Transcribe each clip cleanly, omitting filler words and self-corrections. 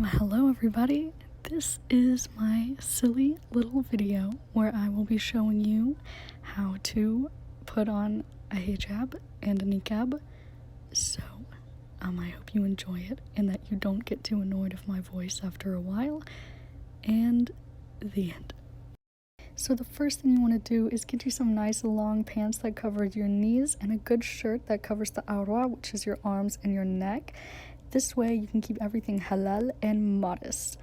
Hello everybody. This is my silly little video where I will be showing you how to put on a hijab and a niqab. So, I hope you enjoy it and that you don't get too annoyed of my voice after a while. And the end. So the first thing you want to do is get you some nice long pants that cover your knees and a good shirt that covers the awra, which is your arms and your neck. This way you can keep everything halal and modest.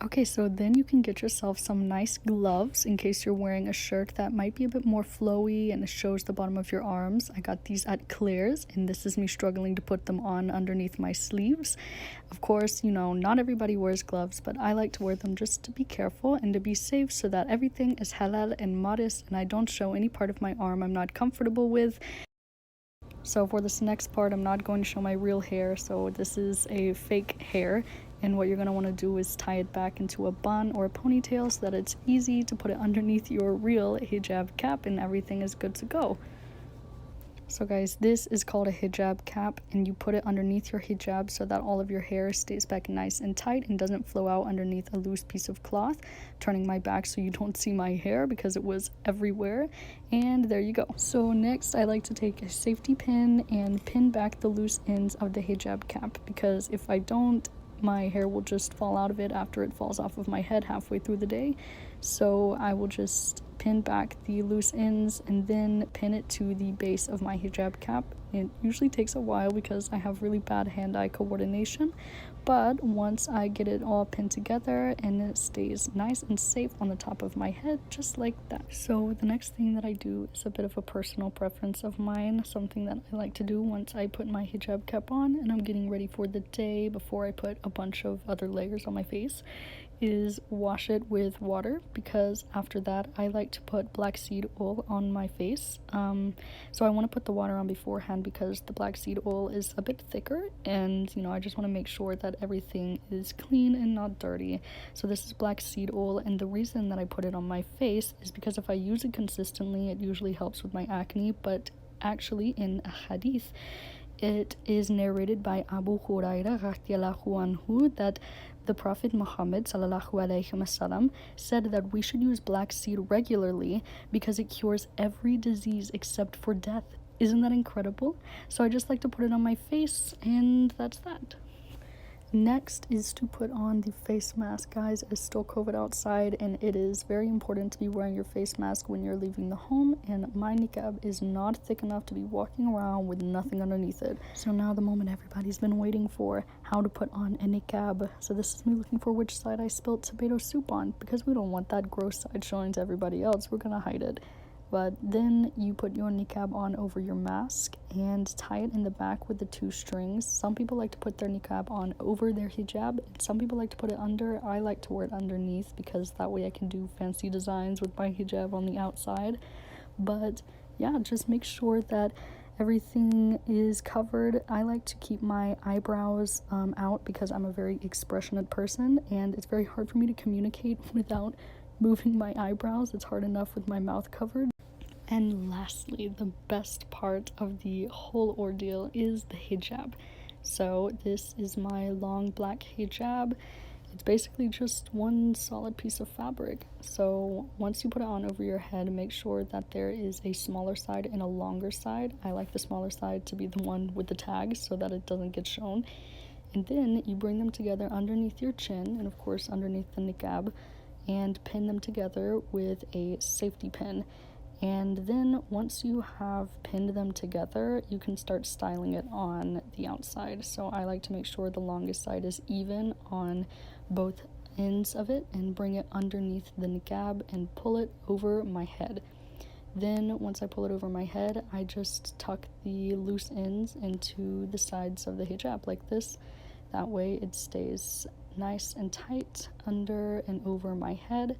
Okay, so then you can get yourself some nice gloves in case you're wearing a shirt that might be a bit more flowy and it shows the bottom of your arms. I got these at Claire's, and this is me struggling to put them on underneath my sleeves. Of course, you know, not everybody wears gloves, but I like to wear them just to be careful and to be safe so that everything is halal and modest and I don't show any part of my arm I'm not comfortable with. So for this next part, I'm not going to show my real hair, so this is a fake hair, and what you're going to want to do is tie it back into a bun or a ponytail so that it's easy to put it underneath your real hijab cap and everything is good to go. So guys, this is called a hijab cap, and you put it underneath your hijab so that all of your hair stays back nice and tight and doesn't flow out underneath a loose piece of cloth. Turning my back so you don't see my hair because it was everywhere. And there you go. So next, I like to take a safety pin and pin back the loose ends of the hijab cap, because if I don't, my hair will just fall out of it after it falls off of my head halfway through the day. So I will just pin back the loose ends and then pin it to the base of my hijab cap. It usually takes a while because I have really bad hand-eye coordination, but once I get it all pinned together and it stays nice and safe on the top of my head, just like that. So the next thing that I do is a bit of a personal preference of mine, something that I like to do once I put my hijab cap on and I'm getting ready for the day before I put a bunch of other layers on my face, is wash it with water, because after that I like to put black seed oil on my face. So I want to put the water on beforehand because the black seed oil is a bit thicker, and you know, I just want to make sure that everything is clean and not dirty. So this is black seed oil, and the reason that I put it on my face is because if I use it consistently, it usually helps with my acne. But actually in a hadith, it is narrated by Abu Hurairah radiallahu anhu that the Prophet Muhammad sallallahu alaihi wasallam said that we should use black seed regularly because it cures every disease except for death. Isn't that incredible? So I just like to put it on my face, and that's that. Next is to put on the face mask. Guys, it's still COVID outside, and it is very important to be wearing your face mask when you're leaving the home, and my niqab is not thick enough to be walking around with nothing underneath it. So now the moment everybody's been waiting for, how to put on a niqab. So this is me looking for which side I spilled tomato soup on, because we don't want that gross side showing to everybody else. We're gonna hide it. But then you put your niqab on over your mask and tie it in the back with the two strings. Some people like to put their niqab on over their hijab, and some people like to put it under. I like to wear it underneath because that way I can do fancy designs with my hijab on the outside. But yeah, just make sure that everything is covered. I like to keep my eyebrows out because I'm a very expressionate person, and it's very hard for me to communicate without moving my eyebrows. It's hard enough with my mouth covered. And lastly, the best part of the whole ordeal is the hijab. So this is my long black hijab. It's basically just one solid piece of fabric. So once you put it on over your head, make sure that there is a smaller side and a longer side. I like the smaller side to be the one with the tags so that it doesn't get shown. And then you bring them together underneath your chin and of course underneath the niqab, and pin them together with a safety pin. And then once you have pinned them together, you can start styling it on the outside. So I like to make sure the longest side is even on both ends of it and bring it underneath the niqab and pull it over my head. Then once I pull it over my head, I just tuck the loose ends into the sides of the hijab like this. That way it stays nice and tight under and over my head,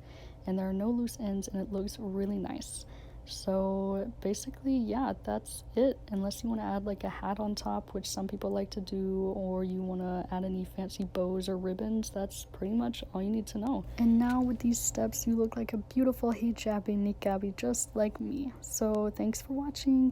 and there are no loose ends, and it looks really nice. So basically, yeah, that's it. Unless you want to add like a hat on top, which some people like to do, or you want to add any fancy bows or ribbons, that's pretty much all you need to know. And now with these steps, you look like a beautiful hijabi niqabi just like me. So thanks for watching.